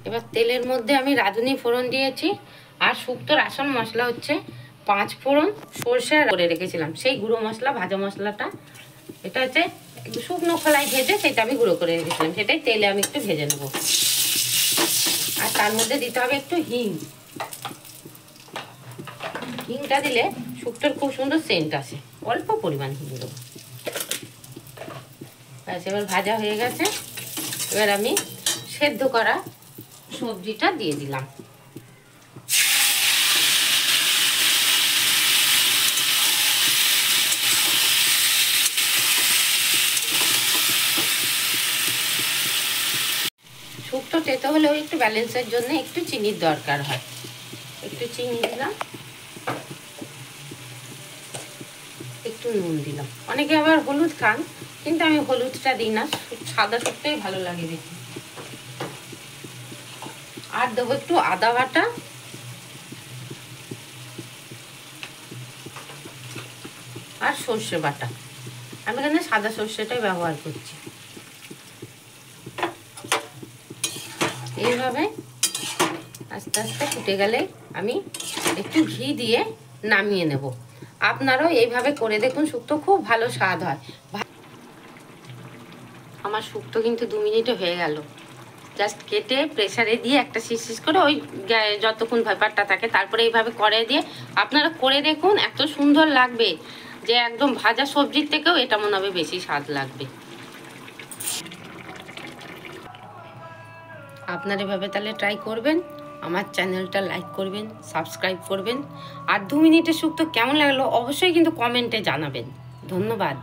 এবার তেলের মধ্যে আমি রাঁধুনি ফোড়ন দিয়েছি, আর শুক্তোর আসল মশলা হচ্ছে 5 ফোড়ন, সরষে করে রেখেছিলাম সেই গুঁড়ো মশলা, ভাজা মশলাটা। এটা হচ্ছে শুকনো খোলায় ভেজে সেটা আমি গুঁড়ো করে রেখেছিলাম, সেটাই তেলে আমি একটু ভেজে নেব। আর তার মধ্যে দিতে হবে একটু হিং। হিংটা দিলে শুক্তোর খুব সুন্দর সেন্ট আসে। অল্প পরিমাণ হিং দেবো। ব্যাস, এবার ভাজা হয়ে গেছে। এবার আমি সেদ্ধ করা সবজিটা দিয়ে দিলাম। শুক্তো তেতো হলেও একটু ব্যালেন্সের জন্য একটু চিনির দরকার হয়। একটু চিনি দিলাম, একটু নুন দিলাম। অনেকে আবার হলুদ খান, কিন্তু আমি হলুদটা দিই না, সাদা শুক্তোই ভালো লাগে বেশি। আর দেবো একটু আদা বাটা, আর সর্ষে বাটা। আমি এখানে সাদা সর্ষেটাই ব্যবহার করছি। এইভাবে আস্তে আস্তে ফুটে গেলে আমি একটু ঘি দিয়ে নামিয়ে নেব। আপনারাও এইভাবে করে দেখুন, শুক্তো খুব ভালো স্বাদ হয়। আমার শুক্তো কিন্তু 2 মিনিটে হয়ে গেল। জাস্ট কেটে প্রেসারে দিয়ে একটা শিশ করে ওই যতক্ষণ ব্যাপারটা থাকে, তারপরে এইভাবে করে দিয়ে আপনারা করে দেখুন, এত সুন্দর লাগবে যে একদম ভাজা সবজির থেকেও এটা মনে হবে বেশি স্বাদ লাগবে। আপনারা এভাবে তাহলে ট্রাই করবেন। আমার চ্যানেলটা লাইক করবেন, সাবস্ক্রাইব করবেন। আর 2 মিনিটের শুক্তো কেমন লাগলো অবশ্যই কিন্তু কমেন্টে জানাবেন। ধন্যবাদ।